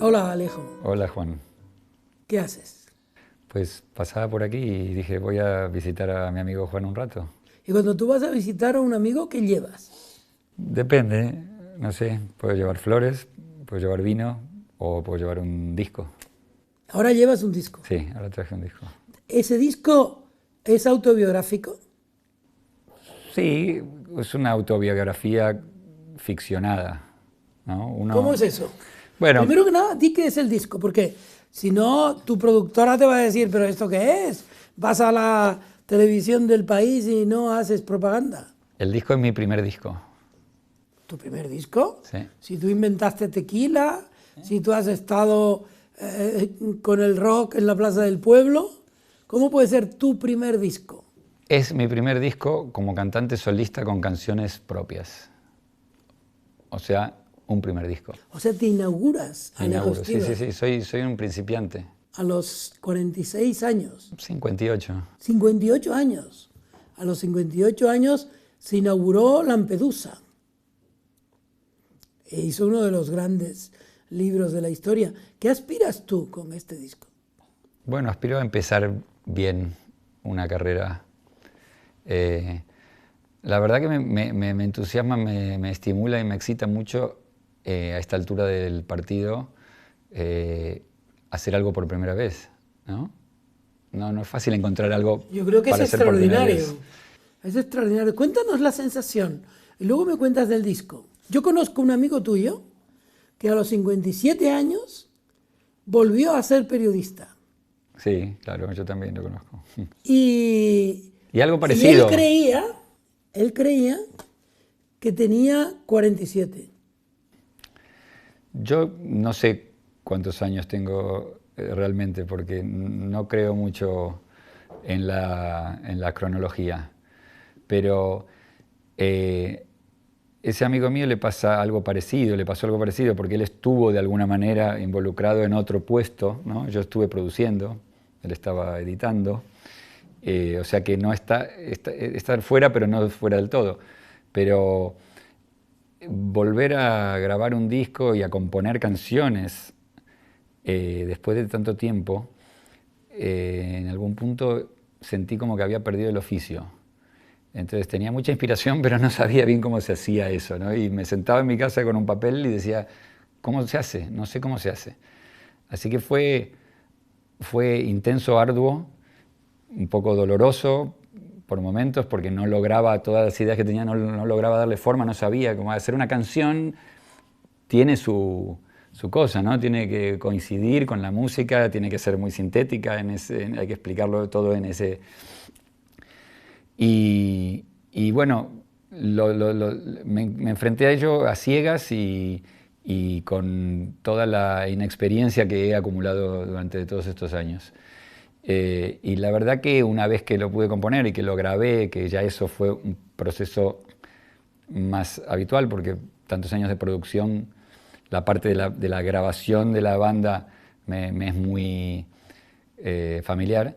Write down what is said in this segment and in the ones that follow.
Hola, Alejo. Hola Juan, ¿Qué haces? pues pasaba por aquí y dije voy a visitar a mi amigo Juan un rato. Y cuando tú vas a visitar a un amigo, ¿qué llevas? Depende, no sé, puedo llevar flores, puedo llevar vino o puedo llevar un disco. Ahora llevas un disco. Sí, ahora traje un disco. ¿Ese disco es autobiográfico? Sí, es una autobiografía ficcionada, ¿no? ¿Cómo es eso? Bueno, Primero que nada, di qué es el disco, porque si no, tu productora te va a decir, ¿pero esto qué es? Vas a la televisión del país y no haces propaganda. el disco es mi primer disco, ¿Tu primer disco? sí. Si tú inventaste tequila, si tú has estado con el rock en la Plaza del Pueblo, ¿cómo puede ser tu primer disco? Es mi primer disco como cantante solista con canciones propias, o sea, un primer disco. O sea, te inauguras, Me Alejo inauguro, sí, Stivel, sí, sí, soy un principiante. a los 46 años, 58. 58 años. A los 58 años se inauguró Lampedusa e hizo uno de los grandes libros de la historia. ¿Qué aspiras tú con este disco? Bueno, aspiro a empezar bien una carrera. Eh, la verdad que me entusiasma, me estimula y me excita mucho a esta altura del partido hacer algo por primera vez, ¿no? No es fácil encontrar algo Yo creo que es para hacer por primera vez. extraordinario. Es extraordinario. Cuéntanos la sensación y luego me cuentas del disco. Yo conozco un amigo tuyo que a los 57 años volvió a ser periodista. Sí, claro, yo también lo conozco. Y, Y algo y él parecido. creía, él creía que tenía 47. Yo no sé cuántos años tengo realmente, porque no creo mucho en la cronología, pero eh, ese amigo mío le pasa algo parecido, le pasó algo parecido, porque él estuvo de alguna manera involucrado en otro puesto, ¿no? Yo estuve produciendo, él estaba editando, o sea que no está fuera, pero no fuera del todo. Pero volver a grabar un disco y a componer canciones después de tanto tiempo, en algún punto sentí como que había perdido el oficio. Entonces tenía mucha inspiración, pero no sabía bien cómo se hacía eso, ¿no? Y me sentaba en mi casa con un papel y decía, ¿cómo se hace? No sé cómo se hace. Así que fue intenso, arduo, un poco doloroso por momentos, porque no lograba, todas las ideas que tenía no lograba darle forma, no sabía cómo hacer una canción. Tiene su cosa, ¿no? Tiene que coincidir con la música, tiene que ser muy sintética, hay que explicarlo todo en ese. Y bueno, me enfrenté a ello a ciegas y con toda la inexperiencia que he acumulado durante todos estos años. Y la verdad que una vez que lo pude componer y que lo grabé, que ya eso fue un proceso más habitual, porque tantos años de producción, la parte de la grabación de la banda me es muy familiar.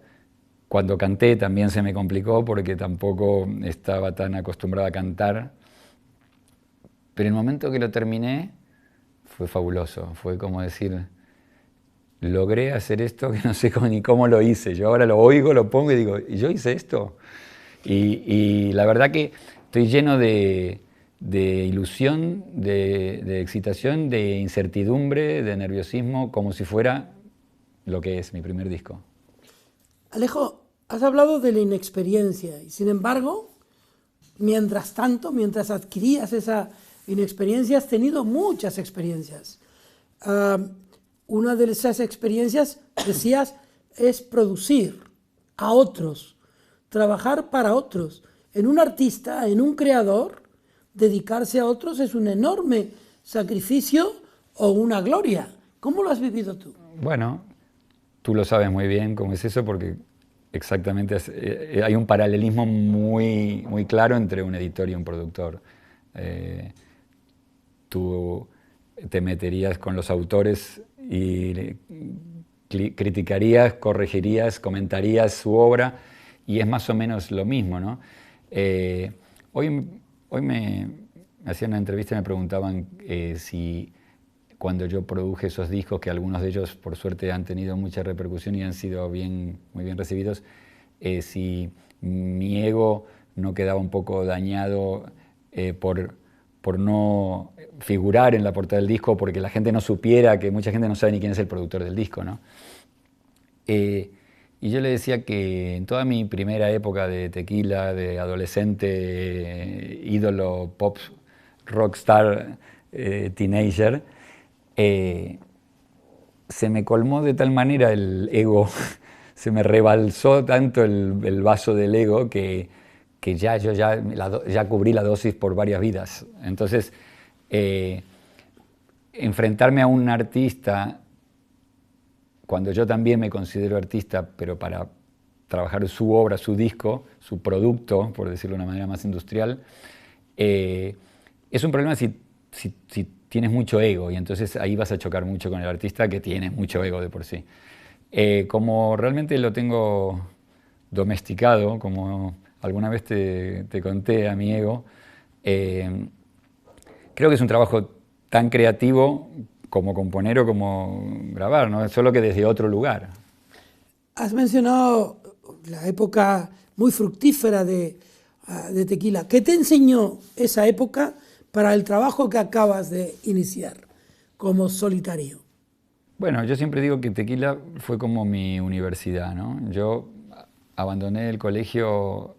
Cuando canté también se me complicó porque tampoco estaba tan acostumbrado a cantar. Pero el momento que lo terminé fue fabuloso. Fue como decir, logré hacer esto que no sé ni cómo lo hice. Yo ahora lo oigo, lo pongo y digo, ¿y yo hice esto? Y la verdad que estoy lleno de ilusión, de excitación, de incertidumbre, de nerviosismo, como si fuera lo que es mi primer disco. Alejo, has hablado de la inexperiencia y sin embargo, mientras tanto, mientras adquirías esa inexperiencia, has tenido muchas experiencias. Ah, una de esas experiencias, decías, es producir a otros, trabajar para otros. En un artista, en un creador, dedicarse a otros es un enorme sacrificio o una gloria. ¿Cómo lo has vivido tú? Bueno, tú lo sabes muy bien cómo es eso porque exactamente hay un paralelismo muy claro entre un editor y un productor. Eh, Tú te meterías con los autores y criticarías, corregirías, comentarías su obra y es más o menos lo mismo, ¿no? Eh, hoy hoy me hacían una entrevista y me preguntaban si cuando yo produje esos discos, que algunos de ellos por suerte han tenido mucha repercusión y han sido muy bien recibidos, si mi ego no quedaba un poco dañado por no figurar en la portada del disco, porque la gente no supiera, que mucha gente no sabe ni quién es el productor del disco, ¿no? Y yo le decía que en toda mi primera época de Tequila, de adolescente, ídolo, pop, rockstar, teenager, se me colmó de tal manera el ego, se me rebalsó tanto el vaso del ego que yo ya cubrí la dosis por varias vidas. Entonces, enfrentarme a un artista, cuando yo también me considero artista, pero para trabajar su obra, su disco, su producto, por decirlo de una manera más industrial, es un problema si tienes mucho ego, y entonces ahí vas a chocar mucho con el artista que tiene mucho ego de por sí. Como realmente lo tengo domesticado, como alguna vez te conté a mi ego, creo que es un trabajo tan creativo como componer o como grabar, ¿no? Solo que desde otro lugar. Has mencionado la época muy fructífera de Tequila. ¿Qué te enseñó esa época para el trabajo que acabas de iniciar como solitario? Bueno, yo siempre digo que Tequila fue como mi universidad, ¿no? Yo abandoné el colegio,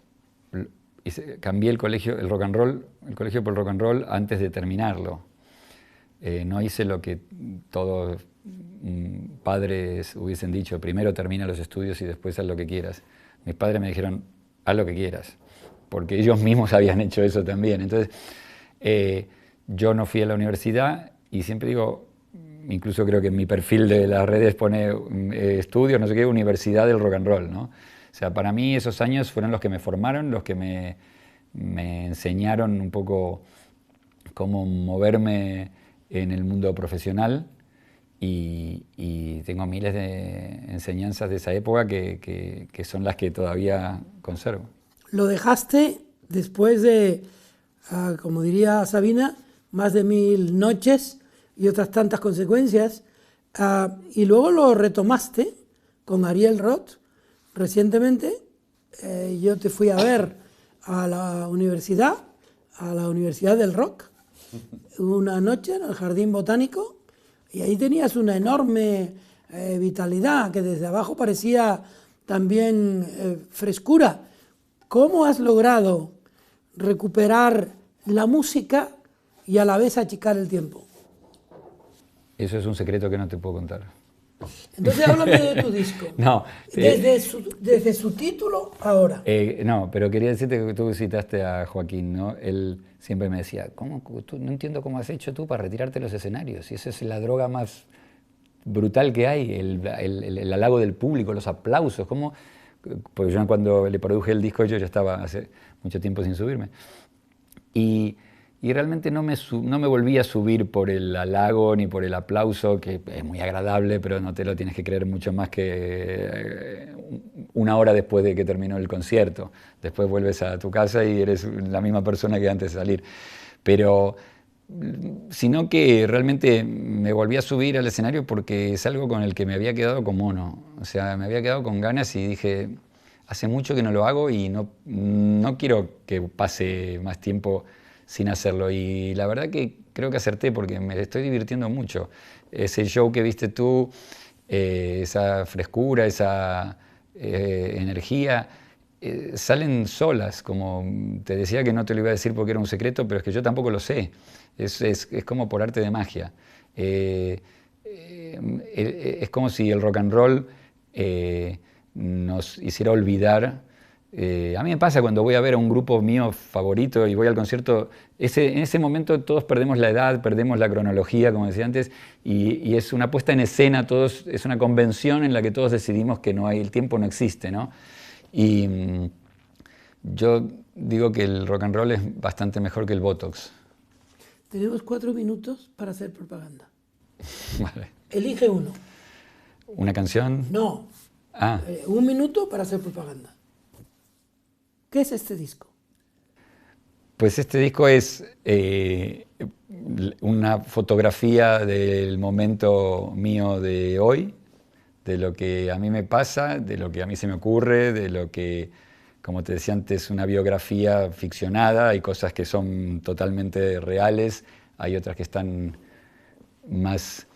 cambié el colegio, el colegio por el rock and roll antes de terminarlo. No hice lo que todos padres hubiesen dicho, primero termina los estudios y después haz lo que quieras. Mis padres me dijeron, haz lo que quieras, porque ellos mismos habían hecho eso también. Entonces, yo no fui a la universidad y siempre digo, incluso creo que en mi perfil de las redes pone estudios, no sé qué, Universidad del Rock and Roll, ¿no? O sea, para mí esos años fueron los que me formaron, los que me enseñaron un poco cómo moverme en el mundo profesional, y tengo miles de enseñanzas de esa época que son las que todavía conservo. Lo dejaste después de, como diría Sabina, más de 1000 noches y otras tantas consecuencias, y luego lo retomaste con Ariel Roth recientemente. Yo te fui a ver a la universidad del rock, una noche en el Jardín Botánico, y ahí tenías una enorme vitalidad que desde abajo parecía también frescura. ¿Cómo has logrado recuperar la música y a la vez achicar el tiempo? Eso es un secreto que no te puedo contar. Entonces háblame de tu disco. No, desde su título ahora. No, pero quería decirte que tú citaste a Joaquín, ¿no? Él siempre me decía, no entiendo cómo has hecho tú para retirarte de los escenarios, y esa es la droga más brutal que hay, el halago del público, los aplausos, porque yo cuando le produje el disco yo ya estaba hace mucho tiempo sin subirme. Y realmente no me volví a subir por el halago ni por el aplauso, que es muy agradable, pero no te lo tienes que creer mucho más que una hora después de que terminó el concierto. Después vuelves a tu casa y eres la misma persona que antes de salir. Pero, sino que realmente me volví a subir al escenario porque es algo con el que me había quedado como mono. O sea, me había quedado con ganas y dije, hace mucho que no lo hago y no quiero que pase más tiempo sin hacerlo, y la verdad que creo que acerté porque me estoy divirtiendo mucho. Ese show que viste tú, esa frescura, esa energía, salen solas, como te decía que no te lo iba a decir porque era un secreto, pero es que yo tampoco lo sé, es como por arte de magia. Es como si el rock and roll nos hiciera olvidar. A mí me pasa cuando voy a ver a un grupo mío favorito y voy al concierto, en ese momento todos perdemos la edad, perdemos la cronología, como decía antes, y es una puesta en escena, es una convención en la que todos decidimos que el tiempo no existe, ¿no? Y yo digo que el rock and roll es bastante mejor que el Botox. Tenemos 4 minutos para hacer propaganda. Vale. Elige uno. ¿Una canción? No. 1 minuto para hacer propaganda. ¿Qué es este disco? Pues este disco es una fotografía del momento mío de hoy, de lo que a mí me pasa, de lo que a mí se me ocurre, de lo que, como te decía antes, una biografía ficcionada. Hay cosas que son totalmente reales, hay otras que están más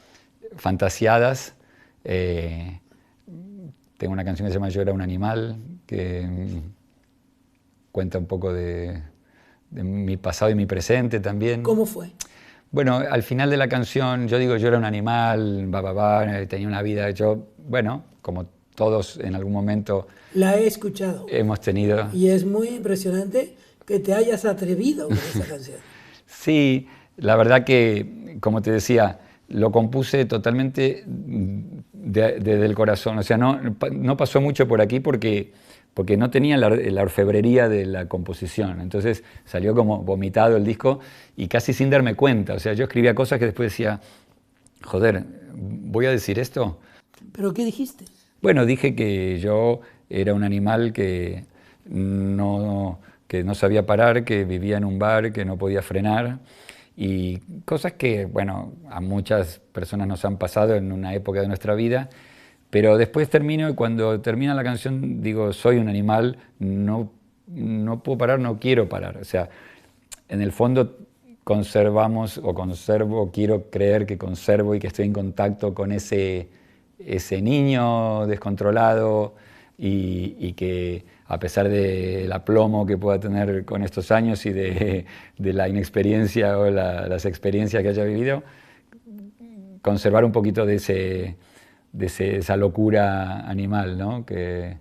fantasiadas. Tengo una canción que se llama Yo era un animal, que cuenta un poco de mi pasado y mi presente también. ¿Cómo fue? Bueno, al final de la canción yo digo, yo era un animal, tenía una vida, bueno, como todos en algún momento La he escuchado. hemos tenido. Y es muy impresionante que te hayas atrevido con esa canción. Sí, la verdad que, como te decía, lo compuse totalmente desde el corazón. O sea, no pasó mucho por aquí porque no tenía la orfebrería de la composición. Entonces salió como vomitado el disco y casi sin darme cuenta. O sea, yo escribía cosas que después decía, joder, ¿voy a decir esto? ¿Pero qué dijiste? Bueno, dije que yo era un animal que no sabía parar, que vivía en un bar, que no podía frenar. Y cosas que, bueno, a muchas personas nos han pasado en una época de nuestra vida. Pero después termino y cuando termina la canción digo, soy un animal, no puedo parar, no quiero parar. O sea, en el fondo conservamos o conservo, quiero creer que conservo y que estoy en contacto con ese niño descontrolado y que a pesar del aplomo que pueda tener con estos años y de la inexperiencia o las experiencias que haya vivido, conservar un poquito de esa locura animal, ¿no? que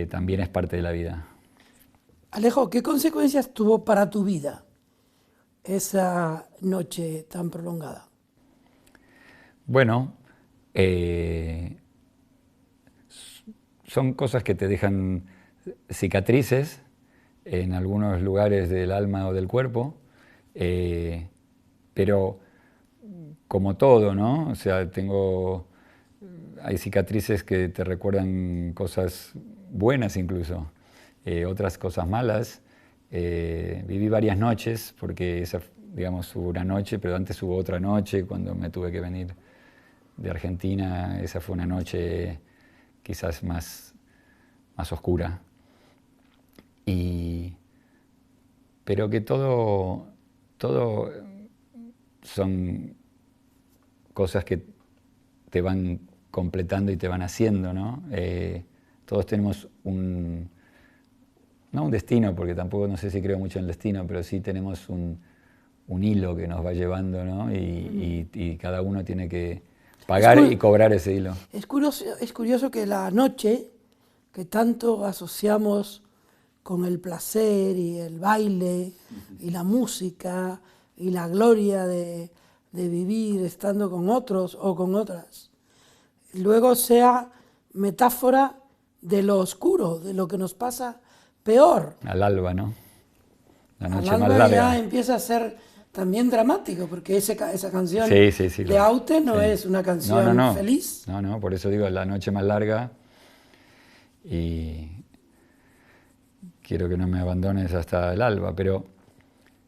también es parte de la vida. Alejo, ¿qué consecuencias tuvo para tu vida esa noche tan prolongada? Bueno, son cosas que te dejan cicatrices en algunos lugares del alma o del cuerpo, pero como todo, ¿no? O sea, hay cicatrices que te recuerdan cosas buenas incluso, otras cosas malas. Viví varias noches, porque esa, digamos, hubo una noche, pero antes hubo otra noche cuando me tuve que venir de Argentina. Esa fue una noche quizás más oscura. Pero que todo son cosas que te van completando y te van haciendo, ¿no? Todos tenemos no un destino, porque tampoco no sé si creo mucho en el destino, pero sí tenemos un hilo que nos va llevando, ¿no? Y cada uno tiene que pagar y cobrar ese hilo. Es curioso que la noche, que tanto asociamos con el placer y el baile y la música y la gloria de vivir estando con otros o con otras, luego sea metáfora de lo oscuro, de lo que nos pasa peor. Al alba, ¿no? La noche Al alba más larga. ya empieza a ser también dramático, porque esa canción Sí, de Aute no sí. es una canción feliz. No, por eso digo la noche más larga y quiero que no me abandones hasta el alba, pero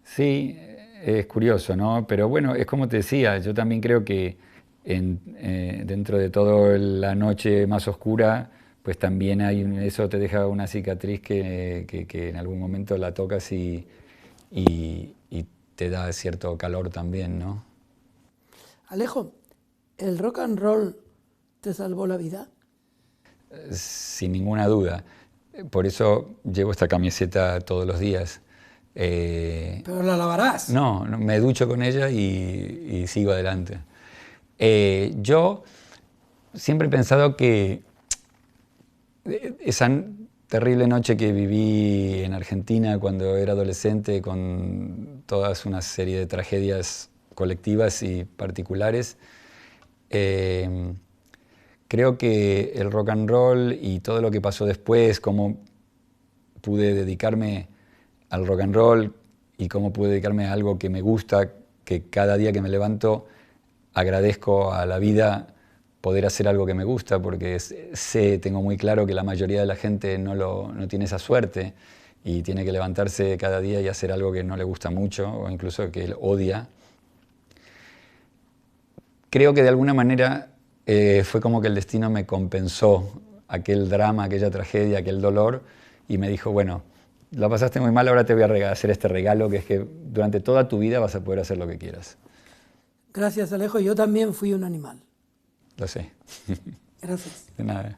sí, es curioso, ¿no? Pero bueno, es como te decía, yo también creo que dentro de toda la noche más oscura, pues también eso te deja una cicatriz que en algún momento la tocas y te da cierto calor también, ¿no? Alejo, ¿el rock and roll te salvó la vida? Sin ninguna duda. Por eso llevo esta camiseta todos los días. Pero la lavarás. No, me ducho con ella y sigo adelante. Yo siempre he pensado que esa terrible noche que viví en Argentina cuando era adolescente, con toda una serie de tragedias colectivas y particulares, creo que el rock and roll y todo lo que pasó después, cómo pude dedicarme al rock and roll y cómo pude dedicarme a algo que me gusta, que cada día que me levanto agradezco a la vida poder hacer algo que me gusta, porque tengo muy claro que la mayoría de la gente no tiene esa suerte. y tiene que levantarse cada día y hacer algo que no le gusta mucho o incluso que él odia. Creo que de alguna manera fue como que el destino me compensó aquel drama, aquella tragedia, aquel dolor y me dijo, bueno, la pasaste muy mal, ahora te voy a hacer este regalo que es que durante toda tu vida vas a poder hacer lo que quieras. Gracias, Alejo. Yo también fui un animal. Lo sé. Gracias. De nada.